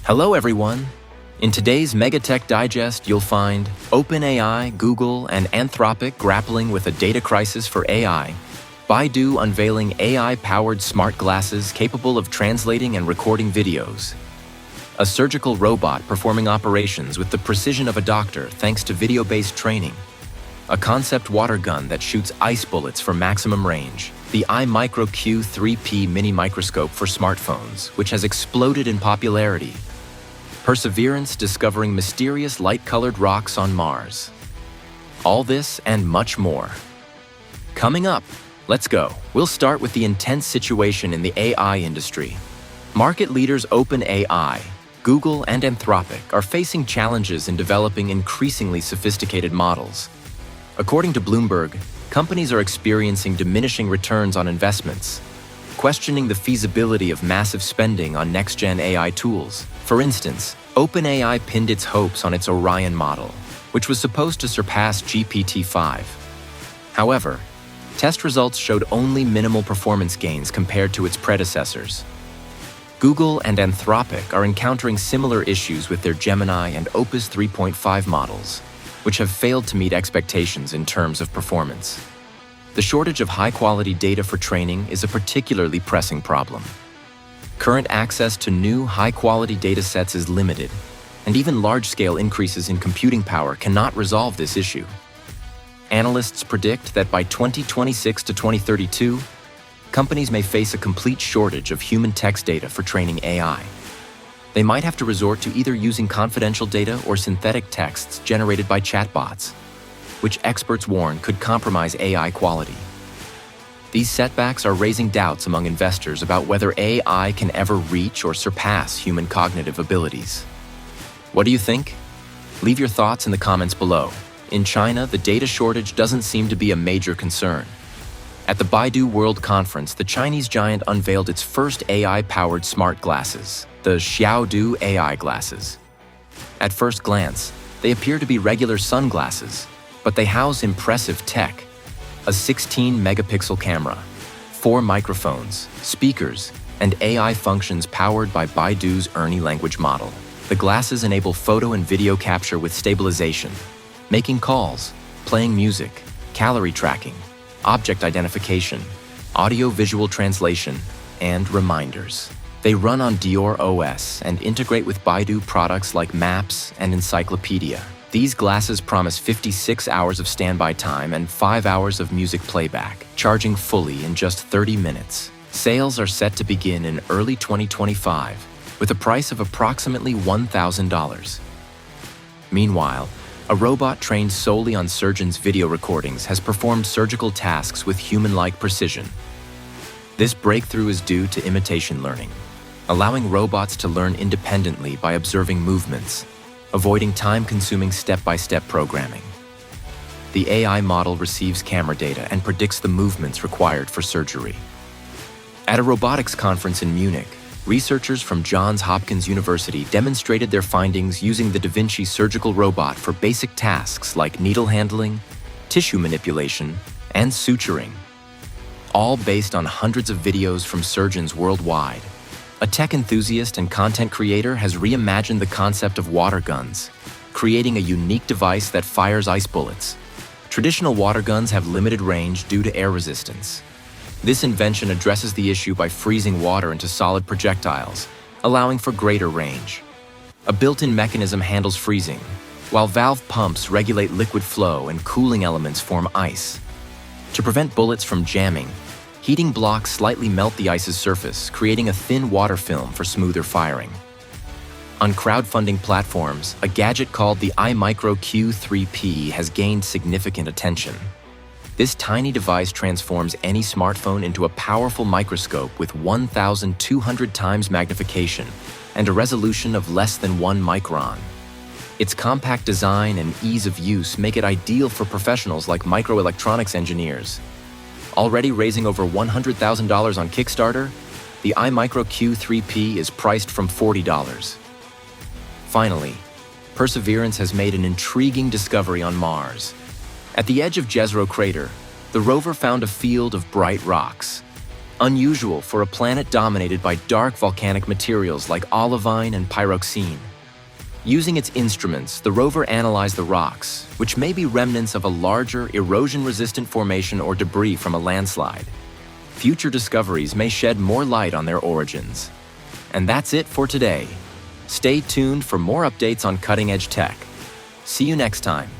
Hello everyone! In today's Megatech Digest, you'll find OpenAI, Google, and Anthropic grappling with a data crisis for AI, Baidu unveiling AI-powered smart glasses capable of translating and recording videos, a surgical robot performing operations with the precision of a doctor thanks to video-based training, a concept water gun that shoots ice bullets for maximum range, the iMicro Q3P mini microscope for smartphones, which has exploded in popularity, Perseverance discovering mysterious light-colored rocks on Mars. All this and much more. Coming up, let's go. We'll start with the intense situation in the AI industry. Market leaders OpenAI, Google, and Anthropic are facing challenges in developing increasingly sophisticated models. According to Bloomberg, companies are experiencing diminishing returns on investments, questioning the feasibility of massive spending on next-gen AI tools. For instance, OpenAI pinned its hopes on its Orion model, which was supposed to surpass GPT-5. However, test results showed only minimal performance gains compared to its predecessors. Google and Anthropic are encountering similar issues with their Gemini and Opus 3.5 models, which have failed to meet expectations in terms of performance. The shortage of high-quality data for training is a particularly pressing problem. Current access to new, high-quality datasets is limited, and even large-scale increases in computing power cannot resolve this issue. Analysts predict that by 2026 to 2032, companies may face a complete shortage of human text data for training AI. They might have to resort to either using confidential data or synthetic texts generated by chatbots, which experts warn could compromise AI quality. These setbacks are raising doubts among investors about whether AI can ever reach or surpass human cognitive abilities. What do you think? Leave your thoughts in the comments below. In China, the data shortage doesn't seem to be a major concern. At the Baidu World Conference, the Chinese giant unveiled its first AI-powered smart glasses, the Xiaodu AI glasses. At first glance, they appear to be regular sunglasses, but they house impressive tech. A 16-megapixel camera, 4 microphones, speakers, and AI functions powered by Baidu's Ernie language model. The glasses enable photo and video capture with stabilization, making calls, playing music, calorie tracking, object identification, audio-visual translation, and reminders. They run on Dior OS and integrate with Baidu products like Maps and Encyclopedia. These glasses promise 56 hours of standby time and 5 hours of music playback, charging fully in just 30 minutes. Sales are set to begin in early 2025, with a price of approximately $1,000. Meanwhile, a robot trained solely on surgeons' video recordings has performed surgical tasks with human-like precision. This breakthrough is due to imitation learning, allowing robots to learn independently by observing movements, avoiding time-consuming step-by-step programming. The AI model receives camera data and predicts the movements required for surgery. At a robotics conference in Munich, researchers from Johns Hopkins University demonstrated their findings using the Da Vinci surgical robot for basic tasks like needle handling, tissue manipulation, and suturing, all based on hundreds of videos from surgeons worldwide. A tech enthusiast and content creator has reimagined the concept of water guns, creating a unique device that fires ice bullets. Traditional water guns have limited range due to air resistance. This invention addresses the issue by freezing water into solid projectiles, allowing for greater range. A built-in mechanism handles freezing, while valve pumps regulate liquid flow and cooling elements form ice. To prevent bullets from jamming, heating blocks slightly melt the ice's surface, creating a thin water film for smoother firing. On crowdfunding platforms, a gadget called the iMicro Q3P has gained significant attention. This tiny device transforms any smartphone into a powerful microscope with 1,200 times magnification and a resolution of less than 1 micron. Its compact design and ease of use make it ideal for professionals like microelectronics engineers. Already raising over $100,000 on Kickstarter, the iMicro Q3P is priced from $40. Finally, Perseverance has made an intriguing discovery on Mars. At the edge of Jezero crater, the rover found a field of bright rocks. unusual for a planet dominated by dark volcanic materials like olivine and pyroxene. Using its instruments, the rover analyzed the rocks, which may be remnants of a larger, erosion-resistant formation or debris from a landslide. Future discoveries may shed more light on their origins. And that's it for today. Stay tuned for more updates on cutting-edge tech. See you next time.